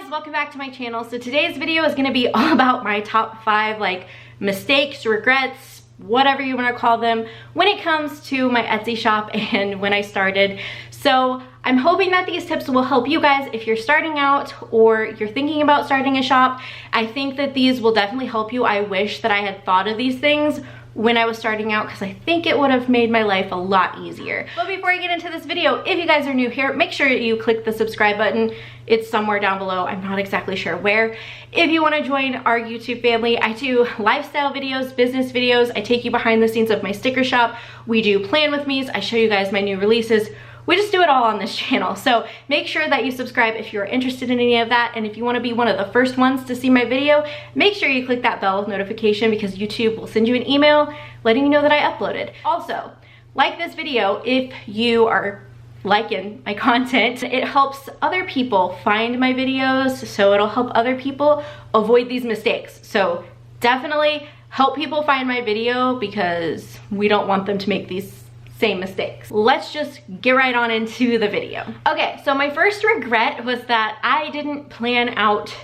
guys, welcome back to my channel. So today's video is gonna be all about my top 5 like mistakes, regrets, whatever you want to call them, when it comes to my Etsy shop and when I started. So I'm hoping that these tips will help you guys if you're starting out or you're thinking about starting a shop. I think that these will definitely help you. I wish that I had thought of these things when I was starting out because I think it would have made my life a lot easier. But before I get into this video, if you guys are new here, make sure you click the subscribe button. It's somewhere down below. I'm not exactly sure where. If you want to join our YouTube family, I do lifestyle videos, business videos. I take you behind the scenes of my sticker shop. We do plan with me's. I show you guys my new releases. We just do it all on this channel. So make sure that you subscribe if you're interested in any of that. And if you want to be one of the first ones to see my video, make sure you click that bell notification because YouTube will send you an email letting you know that I uploaded. Also, like this video if you are liking my content. It helps other people find my videos, so it'll help other people avoid these mistakes. So definitely help people find my video because we don't want them to make these same mistakes. Let's just get right on into the video. Okay, so my first regret was that I didn't plan out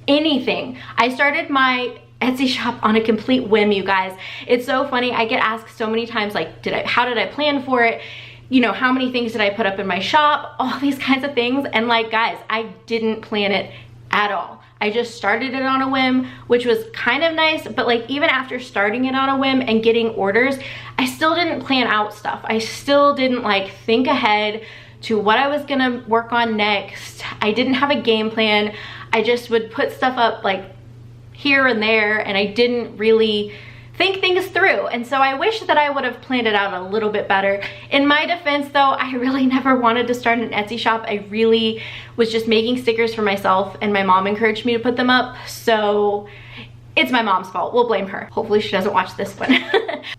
anything. I started my Etsy shop on a complete whim, you guys. It's so funny. I get asked so many times like, how did I plan for it? You know, how many things did I put up in my shop? All these kinds of things. And like, guys, I didn't plan it at all. I just started it on a whim, which was kind of nice, but like even after starting it on a whim and getting orders, I still didn't plan out stuff. I still didn't like think ahead to what I was gonna work on next. I didn't have a game plan. I just would put stuff up like here and there, and I didn't really think things through. And so I wish that I would have planned it out a little bit better. In my defense though, I really never wanted to start an Etsy shop. I really was just making stickers for myself and my mom encouraged me to put them up. So it's my mom's fault. We'll blame her. Hopefully she doesn't watch this one.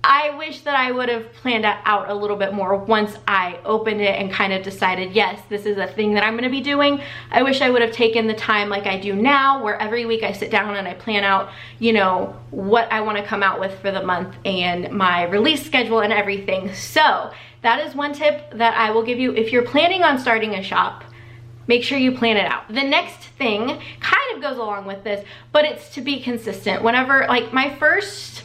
I wish that I would have planned it out a little bit more once I opened it and kind of decided, yes, this is a thing that I'm gonna be doing. I wish I would have taken the time like I do now, where every week I sit down and I plan out, you know, what I wanna come out with for the month and my release schedule and everything. So that is one tip that I will give you if you're planning on starting a shop. Make sure you plan it out. The next thing kind of goes along with this, but it's to be consistent. Whenever, like my first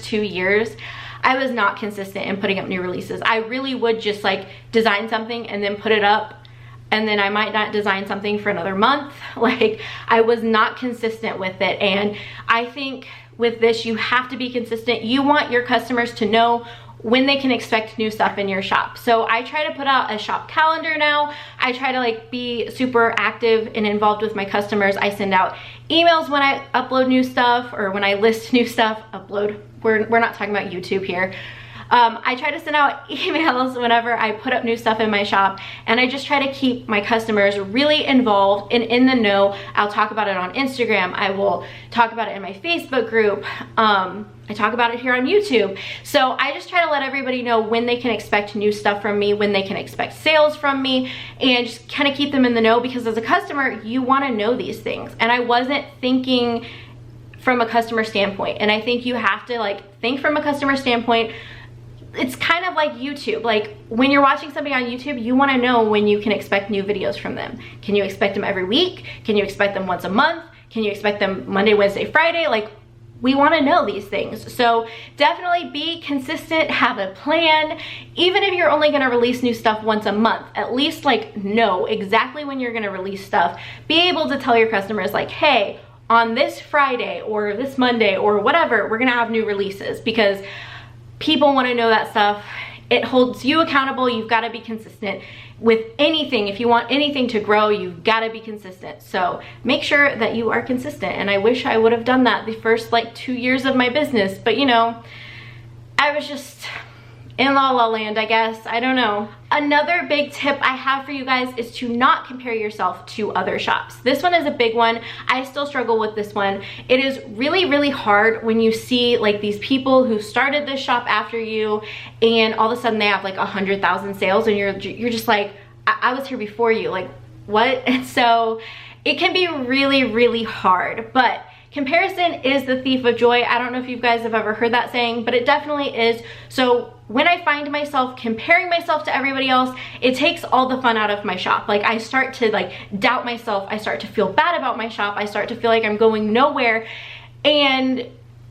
2 years, I was not consistent in putting up new releases. I really would just like design something and then put it up, and then I might not design something for another month. Like I was not consistent with it. And I think with this, you have to be consistent. You want your customers to know when they can expect new stuff in your shop. So I try to put out a shop calendar now. I try to like be super active and involved with my customers. I send out emails when I upload new stuff or when I list new stuff. Upload, we're not talking about YouTube here. I try to send out emails whenever I put up new stuff in my shop, and I just try to keep my customers really involved and in the know. I'll talk about it on Instagram. I will talk about it in my Facebook group. I talk about it here on YouTube. So I just try to let everybody know when they can expect new stuff from me, when they can expect sales from me, and just kind of keep them in the know, because as a customer, you want to know these things. And I wasn't thinking from a customer standpoint. And I think you have to like think from a customer standpoint. It's kind of like YouTube. Like when you're watching somebody on YouTube, you want to know when you can expect new videos from them. Can you expect them every week? Can you expect them once a month? Can you expect them Monday, Wednesday, Friday? Like we want to know these things. So definitely be consistent, have a plan. Even if you're only going to release new stuff once a month, at least like know exactly when you're going to release stuff. Be able to tell your customers like, hey, on this Friday or this Monday or whatever, we're going to have new releases, because people want to know that stuff. It holds you accountable. You've got to be consistent with anything. If you want anything to grow, you've got to be consistent. So make sure that you are consistent. And I wish I would have done that the first like 2 years of my business, but you know, I was just in la la land, I guess. I don't know. Another big tip I have for you guys is to not compare yourself to other shops. This one is a big one. I still struggle with this one. It is really, really hard when you see like these people who started this shop after you and all of a sudden they have like 100,000 sales and you're just like, I was here before you, like what? And so it can be really, really hard, but comparison is the thief of joy. I don't know if you guys have ever heard that saying, but it definitely is. So when I find myself comparing myself to everybody else, it takes all the fun out of my shop. Like, I start to like doubt myself. I start to feel bad about my shop. I start to feel like I'm going nowhere. And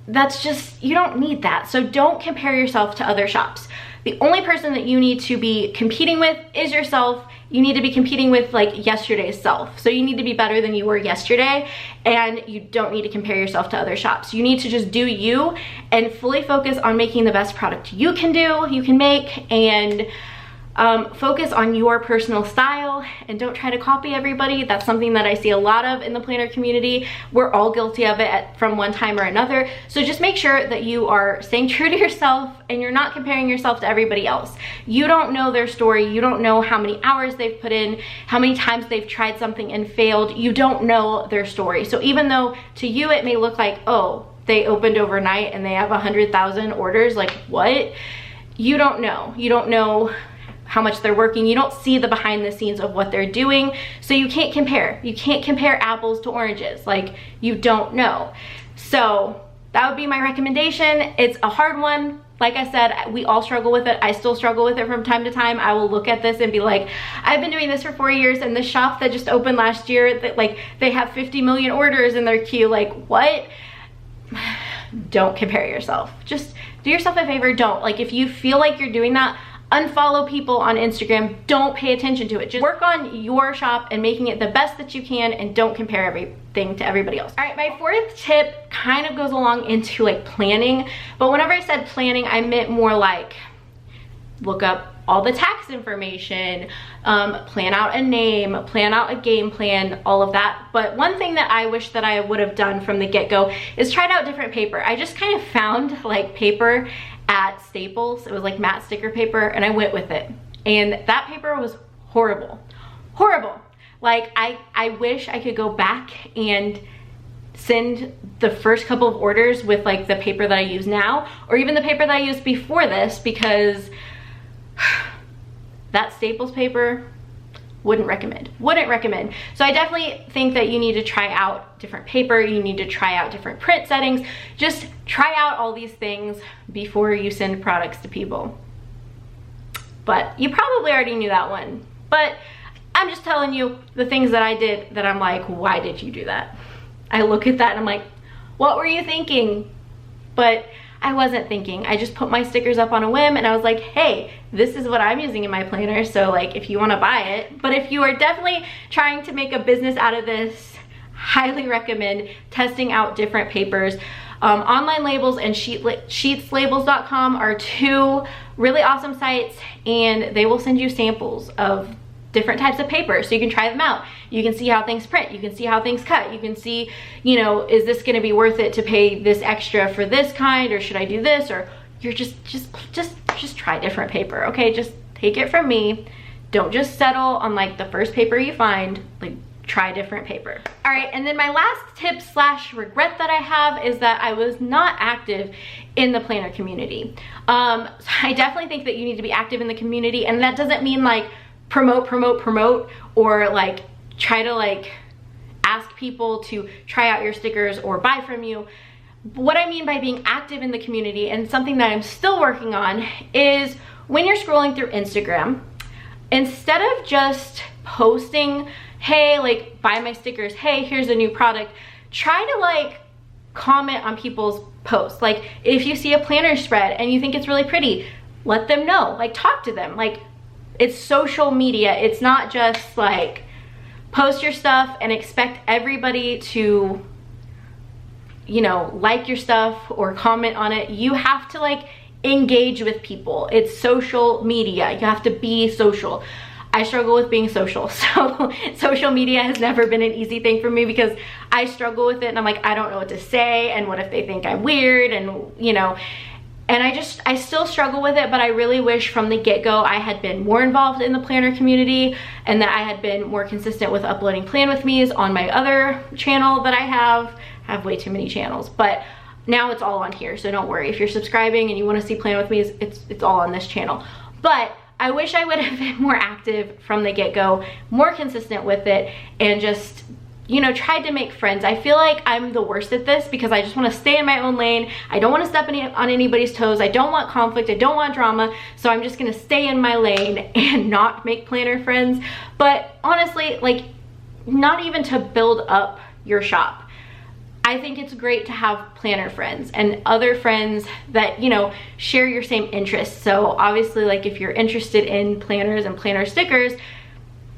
that's just, you don't need that. So don't compare yourself to other shops. The only person that you need to be competing with is yourself. You need to be competing with like yesterday's self. So you need to be better than you were yesterday, and you don't need to compare yourself to other shops. You need to just do you and fully focus on making the best product you can make, and focus on your personal style, and don't try to copy everybody. That's something that I see a lot of in the planner community. We're all guilty of it from one time or another. So just make sure that you are staying true to yourself and you're not comparing yourself to everybody else. You don't know their story. You don't know how many hours they've put in, how many times they've tried something and failed. You don't know their story. So even though to you it may look like, oh, they opened overnight and they have 100,000 orders, like what? You don't know. You don't know how much they're working. You don't see the behind the scenes of what they're doing. So you can't compare. You can't compare apples to oranges. Like, you don't know. So that would be my recommendation. It's a hard one. Like I said, we all struggle with it. I still struggle with it from time to time. I will look at this and be like, I've been doing this for 4 years, and the shop that just opened last year, that like they have 50 million orders in their queue. Like, what? Don't compare yourself. Just do yourself a favor. Don't. Like, if you feel like you're doing that, unfollow people on Instagram. Don't pay attention to it. Just work on your shop and making it the best that you can, and don't compare everything to everybody else. All right, my fourth tip kind of goes along into like planning, but whenever I said planning, I meant more like look up all the tax information, plan out a name, plan out a game plan, all of that. But one thing that I wish that I would have done from the get-go is tried out different paper. I just kind of found like paper at Staples. It was like matte sticker paper, and I went with it. And that paper was horrible. Horrible. Like, I wish I could go back and send the first couple of orders with like the paper that I use now, or even the paper that I used before this, because that Staples paper, wouldn't recommend. So I definitely think that you need to try out different paper. You need to try out different print settings. Just try out all these things before you send products to people. But you probably already knew that one. But I'm just telling you the things that I did that I'm like, why did you do that? I look at that and I'm like, what were you thinking? But I wasn't thinking. I just put my stickers up on a whim, and I was like, hey, this is what I'm using in my planner, so like if you want to buy it. But if you are definitely trying to make a business out of this, highly recommend testing out different papers. Online Labels and sheetslabels.com are two really awesome sites, and they will send you samples of different types of paper so you can try them out. You can see how things print, you can see how things cut, you can see, you know, is this going to be worth it to pay this extra for this kind, or should I do this? Or you're just try different paper, okay? Just take it from me. Don't just settle on like the first paper you find. Like, try different paper. All right, and then my last tip slash regret that I have is that I was not active in the planner community. So I definitely think that you need to be active in the community, and that doesn't mean like promote, or like try to like ask people to try out your stickers or buy from you. What I mean by being active in the community, and something that I'm still working on, is when you're scrolling through Instagram, instead of just posting, hey, like buy my stickers, hey, here's a new product, try to like comment on people's posts. Like, if you see a planner spread and you think it's really pretty, let them know, like talk to them. Like, it's social media. It's not just like post your stuff and expect everybody to, you know, like your stuff or comment on it. You have to like engage with people. It's social media. You have to be social. I struggle with being social, so social media has never been an easy thing for me, because I struggle with it and I'm like, I don't know what to say, and what if they think I'm weird, and you know, and I still struggle with it. But I really wish from the get-go I had been more involved in the planner community, and that I had been more consistent with uploading Plan With Me's on my other channel that I have way too many channels, but now it's all on here, so don't worry. If you're subscribing and you want to see Plan With Me, it's all on this channel. But I wish I would have been more active from the get-go, more consistent with it, and just you know, tried to make friends. I feel like I'm the worst at this because I just want to stay in my own lane. I don't want to step on anybody's toes. I don't want conflict. I don't want drama. So I'm just going to stay in my lane and not make planner friends. But honestly, like, not even to build up your shop. I think it's great to have planner friends and other friends that, you know, share your same interests. So obviously, like, if you're interested in planners and planner stickers,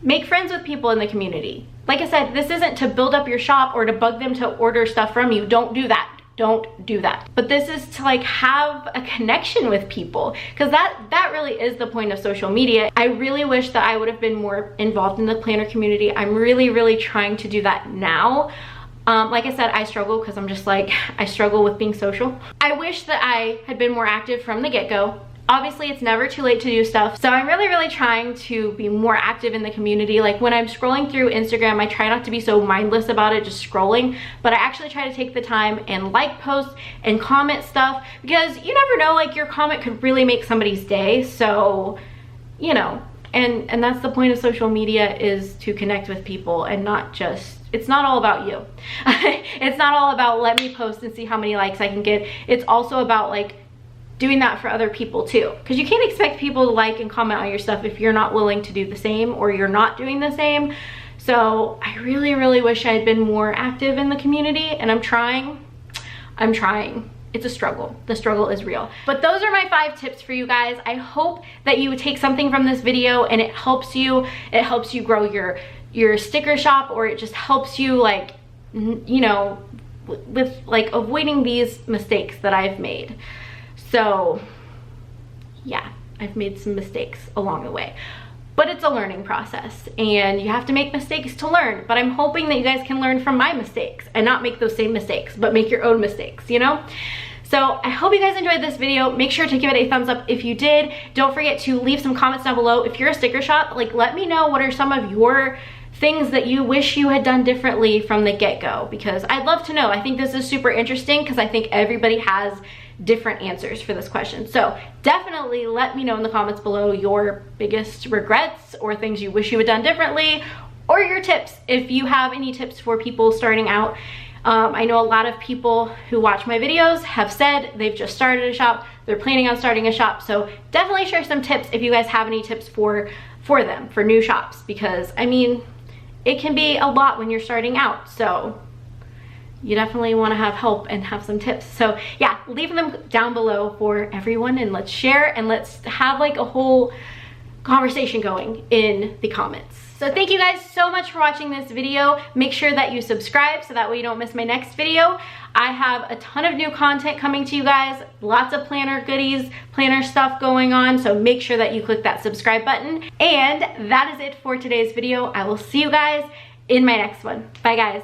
make friends with people in the community. Like I said, this isn't to build up your shop or to bug them to order stuff from you. Don't do that. Don't do that. But this is to like have a connection with people, because that really is the point of social media. I really wish that I would have been more involved in the planner community. I'm really trying to do that now. Like I said, I struggle because I'm just like, I struggle with being social. I wish that I had been more active from the get-go. Obviously, it's never too late to do stuff. So I'm really trying to be more active in the community. Like when I'm scrolling through Instagram, I try not to be so mindless about it, just scrolling, but I actually try to take the time and like posts and comment stuff, because you never know, like your comment could really make somebody's day. So, you know, and that's the point of social media, is to connect with people and not just, it's not all about you. It's not all about let me post and see how many likes I can get. It's also about like doing that for other people too, because you can't expect people to like and comment on your stuff if you're not willing to do the same or you're not doing the same. So I really wish I had been more active in the community, and I'm trying. It's a struggle. The struggle is real. But those are my 5 tips for you guys. I hope that you would take something from this video and it helps you grow your sticker shop, or it just helps you, like, you know, with like avoiding these mistakes that I've made. So yeah, I've made some mistakes along the way, but it's a learning process and you have to make mistakes to learn. But I'm hoping that you guys can learn from my mistakes and not make those same mistakes, but make your own mistakes, you know? So I hope you guys enjoyed this video. Make sure to give it a thumbs up if you did. Don't forget to leave some comments down below. If you're a sticker shop, like, let me know what are some of your things that you wish you had done differently from the get-go, because I'd love to know. I think this is super interesting because I think everybody has different answers for this question. So definitely let me know in the comments below your biggest regrets or things you wish you had done differently, or your tips if you have any tips for people starting out. I know a lot of people who watch my videos have said they've just started a shop, they're planning on starting a shop. So definitely share some tips if you guys have any tips for them, for new shops, because I mean, it can be a lot when you're starting out. So you definitely want to have help and have some tips. So yeah, leave them down below for everyone, and let's share and let's have like a whole conversation going in the comments. So thank you guys so much for watching this video. Make sure that you subscribe so that way you don't miss my next video. I have a ton of new content coming to you guys, lots of planner goodies, planner stuff going on, so make sure that you click that subscribe button. And that is it for today's video. I will see you guys in my next one. Bye guys.